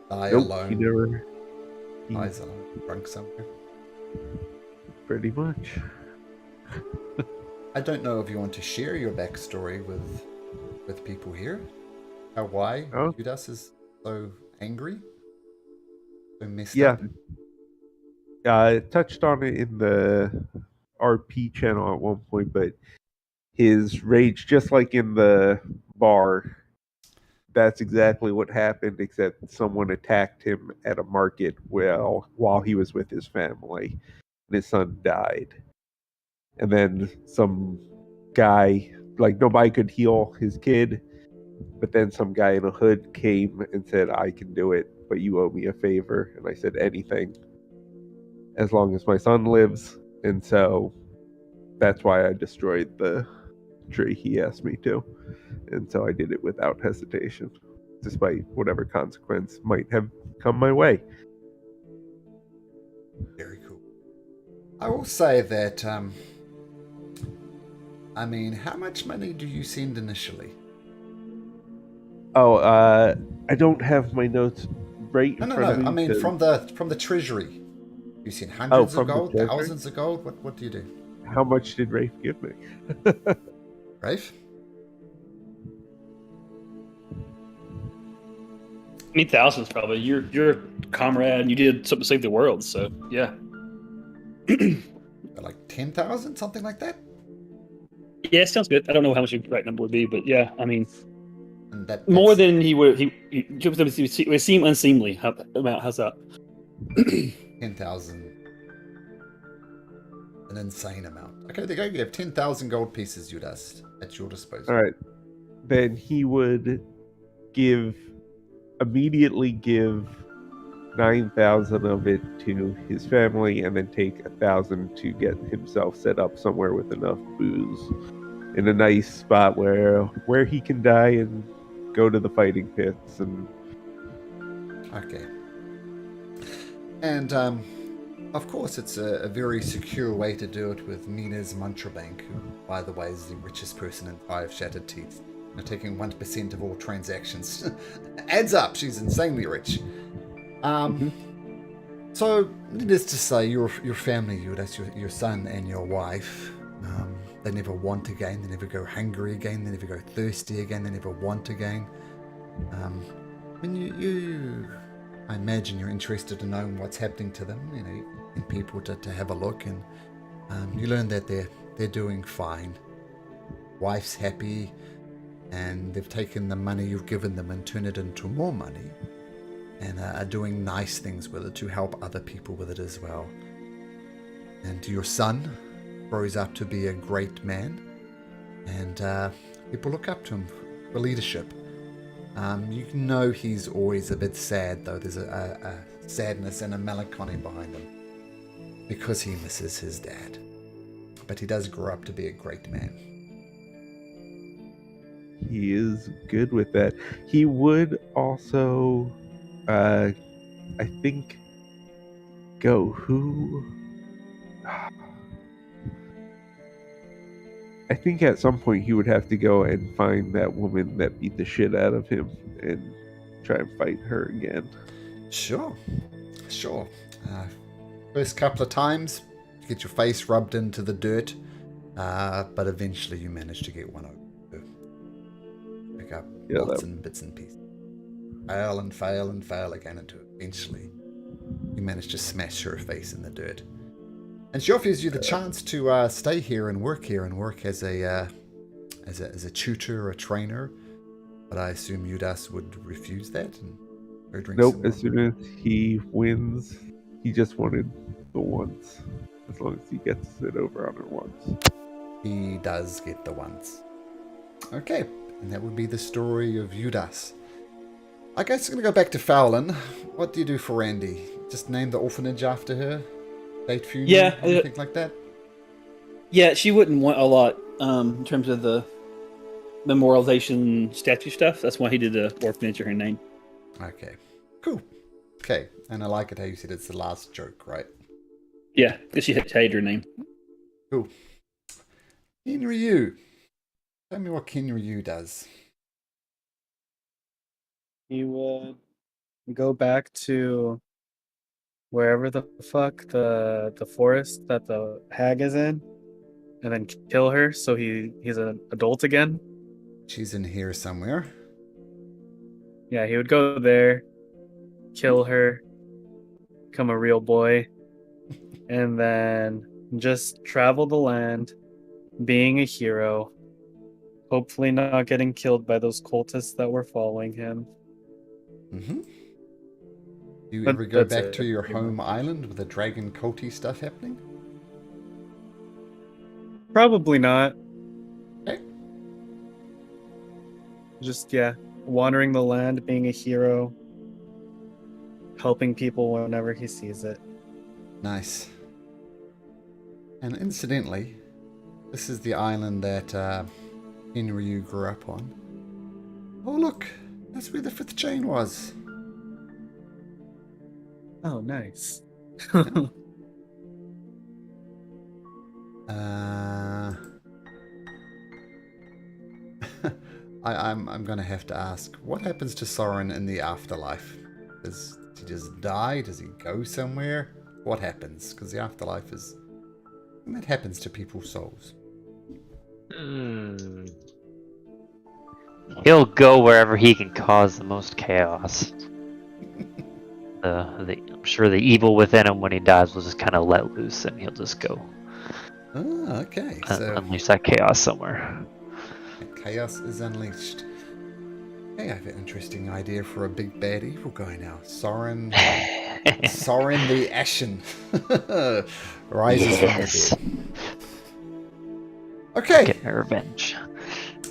die Nope, alone? he never. Dies alone, drunk somewhere. Pretty much. I don't know if you want to share your backstory with people here. Why Judas is so angry, so messed up. I touched on it in the RP channel at one point, but his rage, just like in the bar, that's exactly what happened, except someone attacked him at a market while he was with his family, and his son died. And then some guy, like, nobody could heal his kid, but then some guy in a hood came and said, "I can do it, but you owe me a favor." And I said, "Anything, as long as my son lives." And so that's why I destroyed the tree he asked me to. And so I did it without hesitation. despite whatever consequence might have come my way. Very cool. I will say that, I mean, how much money do you send initially? Oh, I don't have my notes right in No, front of me. I mean, to- from the treasury. You send hundreds of from the gold, treasury? thousands of gold. What do you do, How much did Rafe give me? Rafe? I mean, thousands probably. You're a comrade, and you did something to save the world. So yeah, Like 10,000, something like that. yeah, sounds good. I don't know how much the right number would be, but yeah, I mean, And more that's than he would. It would seem unseemly. How's that? 10,000. An insane amount. Okay, there you go. You have 10,000 gold pieces, Judas, at your disposal. All right. Then he would immediately give 9,000 of it to his family, and then take 1,000 to get himself set up somewhere with enough booze in a nice spot where he can die and go to the fighting pits. And Okay. And, of course, it's a very secure way to do it with Mina's Mantra Bank, who, by the way, is the richest person in Five Shattered Teeth. Taking 1% of all transactions. Adds up. She's insanely rich. So, needless to say, your family, that's your son and your wife, they never want again. They never go hungry again. They never go thirsty again. They never want again. I imagine you're interested in knowing what's happening to them. In people to have a look, and you learn that they're doing fine. Wife's happy, and they've taken the money you've given them and turned it into more money, and are doing nice things with it to help other people with it as well. And your son grows up to be a great man, and people look up to him for leadership. You know he's always a bit sad, though. There's a sadness and a melancholy behind him because he misses his dad. But he does grow up to be a great man. he is good with that. He would also, I think, I think at some point he would have to go and find that woman that beat the shit out of him and try and fight her again. Sure. First couple of times, you get your face rubbed into the dirt, but eventually you manage to get one over. Pick up lots and bits and pieces. Fail and fail again until eventually you manage to smash her face in the dirt. And she offers you the chance to stay here and work as a tutor or a trainer. But I assume Judas would refuse that and go drink Nope, some as soon as he wins, he just wanted the once. As long as he gets to sit over on her once. He does get the once. Okay, and that would be the story of Judas. I guess I'm going to go back to Fowlin. What do you do for Randy? Just name the orphanage after her? Date funeral? Yeah, anything like that? Yeah, she wouldn't want a lot in terms of the memorialization statue stuff. That's why he did the orphanage or her name. Okay, cool. Okay, and I like it how you said it's the last joke, right? Yeah, because she hated her name. Cool. Ken Ryu. Tell me what Ken Ryu does. He would go back to wherever the fuck the forest that the hag is in, and then kill her so he's an adult again. She's in here somewhere. Yeah, he would go there, kill her, become a real boy, and then just travel the land, being a hero, hopefully not getting killed by those cultists that were following him. Mm-hmm. Do you But ever go that's back it, to your pretty home island with the dragon culty stuff happening? Probably not. Okay. Just, yeah, wandering the land, being a hero, helping people whenever he sees it. Nice. And incidentally, this is the island that Ken Ryu grew up on. Oh look, That's where the 5th chain was. Oh, nice. I'm gonna have to ask, what happens to Soren in the afterlife? Does he just die? Does he go somewhere? What happens? Because the afterlife is... that happens to people's souls. He'll go wherever he can cause the most chaos. I'm sure the evil within him when he dies will just kind of let loose and he'll just go Oh, okay. So unleash that chaos somewhere. chaos is unleashed. Hey, I have an interesting idea for a big bad evil guy now. Soren the Ashen rises from the dead. Okay. Get my revenge.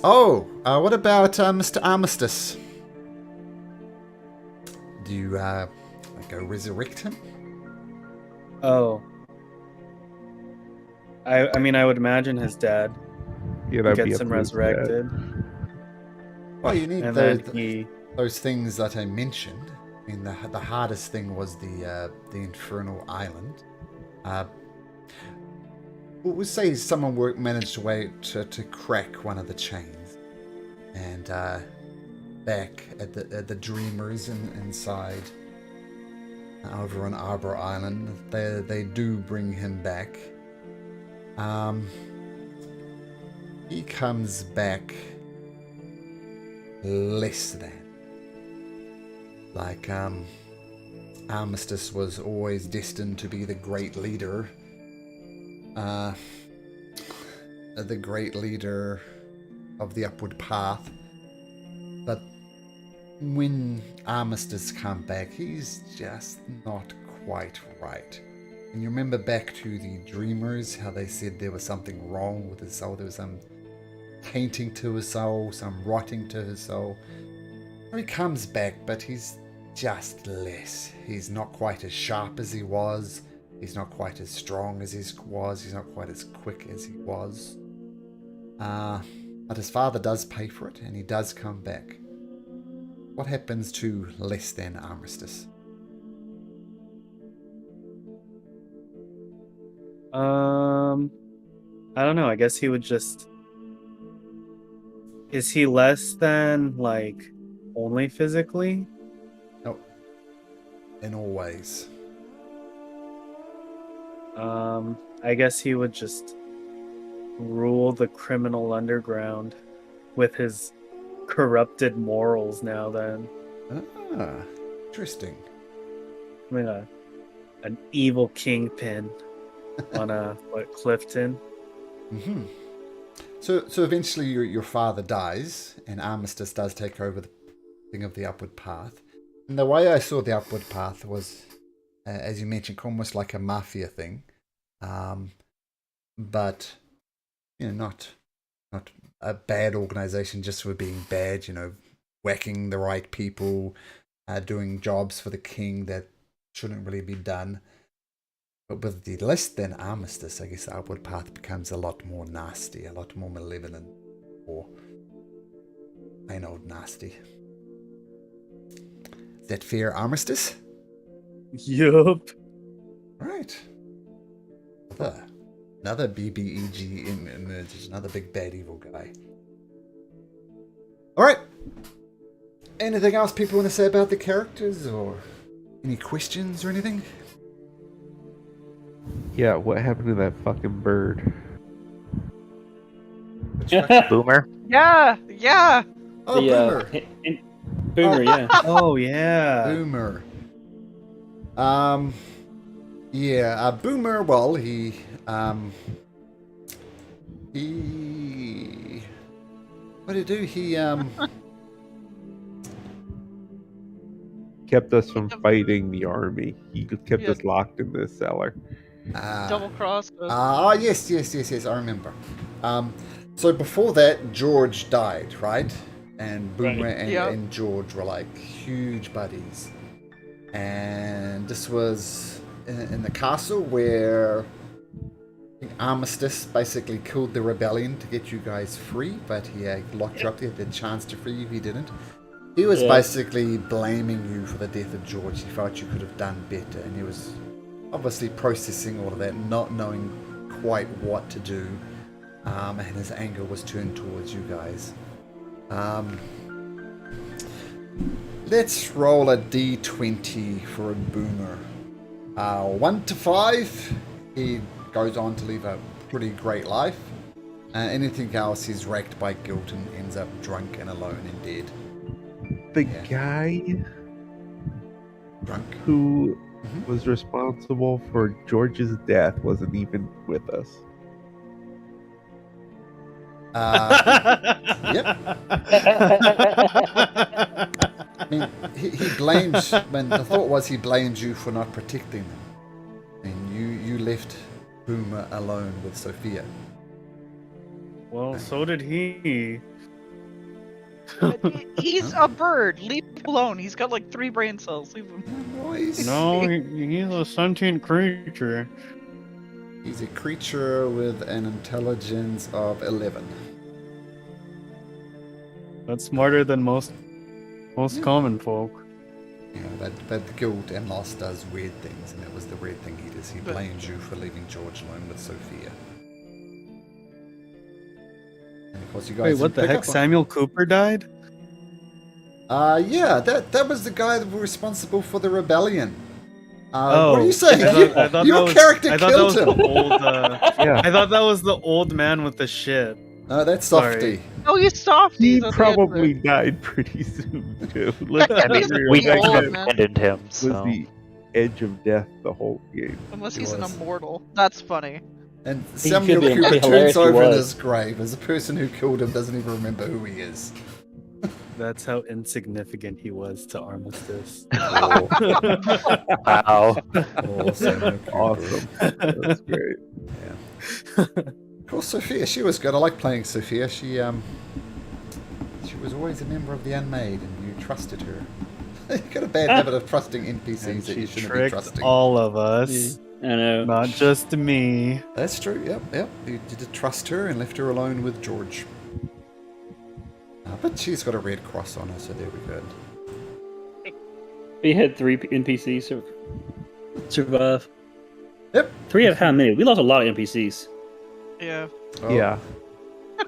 Oh, what about Mr. Armistice? Do you go resurrect him? Oh. I mean, I would imagine his dad Yeah, that'd be gets a him proof of that. resurrected. Well, you need And those, then he... those things that I mentioned. I mean, the hardest thing was the Infernal Island. We'll say someone managed to crack one of the chains, and back at the Dreamers inside over on Arbor Island, they do bring him back. He comes back less than. Like, Armistice was always destined to be the great leader. The great leader of the Upward Path. But when Armistice come back, he's just not quite right. And you remember back to the Dreamers, how they said there was something wrong with his soul. There was some tainting to his soul, some rotting to his soul. He comes back, but he's just less. He's not quite as sharp as he was. He's not quite as strong as he was. He's not quite as quick as he was. But his father does pay for it, and he does come back. What happens to less than Armistice? I don't know. I guess he would just... Is he less than, like, only physically? Nope. In all ways. I guess he would just rule the criminal underground with his corrupted morals now then. Ah, interesting. I mean, an evil kingpin on Clifton. Mm-hmm. So eventually your father dies, and Armistice does take over the thing of the Upward Path. And the way I saw the Upward Path was, as you mentioned, almost like a mafia thing. But, not a bad organization just for being bad, whacking the right people, doing jobs for the king that shouldn't really be done. But with the less than Armistice, I guess the Upward Path becomes a lot more nasty, a lot more malevolent, or plain old nasty. Is that fair, Armistice? Yup. Right. Another BBEG emerges, another big bad evil guy. Alright. Anything else people want to say about the characters, or any questions or anything? Yeah, what happened to that fucking bird? Boomer. Yeah, yeah. Oh, Boomer. Boomer, yeah. Oh, yeah. Boomer. Boomer, well, he what did he do? He, Kept us from fighting the army. He kept Yeah. us locked in this cellar. Double cross. Yes, I remember. So before that, George died, right? And Boomer Right. and George were like huge buddies. And this was in the castle where Armistice basically killed the rebellion to get you guys free, but he locked you up. He had the chance to free you, he didn't. He was Yeah. basically blaming you for the death of George. He felt you could have done better, and he was obviously processing all of that, not knowing quite what to do, and his anger was turned towards you guys. Let's roll a d20 for a boomer. 1 to 5, he goes on to live a pretty great life. Anything else, he's racked by guilt and ends up drunk and alone and dead. The Yeah. guy Drunk. who was responsible for George's death wasn't even with us. Yep. I mean, he blames. When the thought was he blames you for not protecting them, and you left Boomer alone with Sophia. Well, so did he. He's a bird. Leave him alone. He's got like 3 brain cells. Leave him. Noise. No, he's a sentient creature. He's a creature with an intelligence of 11. That's smarter than most common folk. You know, that guilt and loss does weird things, and that was the weird thing he does. He blames you for leaving George alone with Sophia. And of course, you guys Wait, what didn't the pick heck? up on- Samuel Cooper died? Yeah, that was the guy that was responsible for the rebellion. Oh, What are you saying? I thought Your that was- character I thought killed that was him. the old. Yeah, I thought that was the old man with the ship. No, that's Sorry. Softy. Oh, he's soft. he He's at the end of probably it. died pretty soon too. Look I at mean, it, We He's old, kind man. of abandoned him, was so the edge of death the whole game. Unless He he's an was. immortal. That's funny. And He Samuel could be Cooper hilarious turns if he over in was. his grave as the person who killed him doesn't even remember who he is. That's how insignificant he was to Armistice. Oh, wow. Samuel Cooper. Awesome. That's great. Of course, Sophia, she was good. I like playing Sophia. She was always a member of the Unmade, and you trusted her. You got a bad habit of trusting NPCs And that she you shouldn't be tricked trusting. all of us, I know. not just me. That's true. Yep. You did trust her and left her alone with George. But she's got a red cross on her, so there we go. We had 3 NPCs survive. Yep. 3 of how many? We lost a lot of NPCs. Yeah. Oh, Yeah.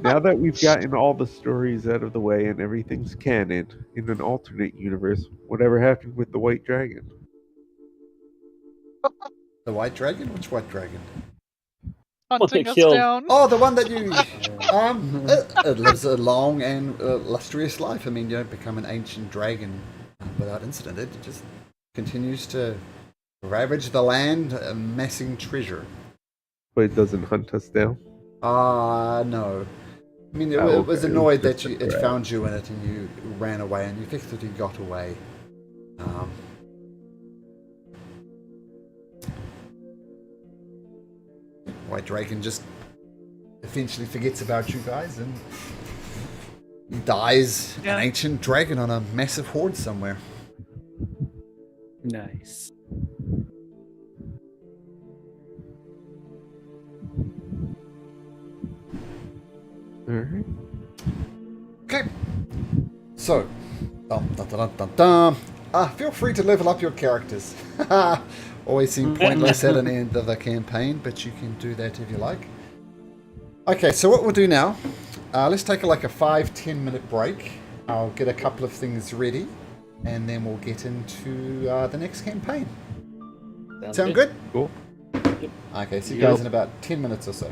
Now that we've gotten all the stories out of the way and everything's canon, in an alternate universe, whatever happened with the White Dragon? The White Dragon? Which White Dragon? Hunting get us killed. down. Oh, the one that you. It lives a long and lustrous life. I mean, you don't become an ancient dragon without incident. It just continues to ravage the land, amassing treasure. But it doesn't hunt us down. No. I mean, it, Oh, it was okay. It annoyed was that just a it threat. found you in it and you ran away, and you effectively got away. White Dragon just eventually forgets about you guys and dies Yeah. an ancient dragon on a massive horde somewhere. Nice. Alright. Okay. So, dum, dum, dum, dum, dum, dum. Feel free to level up your characters. Always seem pointless at an end of the campaign, but you can do that if you like. Okay, so what we'll do now, let's take like a 5-10 minute break. I'll get a couple of things ready, and then we'll get into the next campaign. Sound good? Cool. Okay, see you guys in about 10 minutes or so.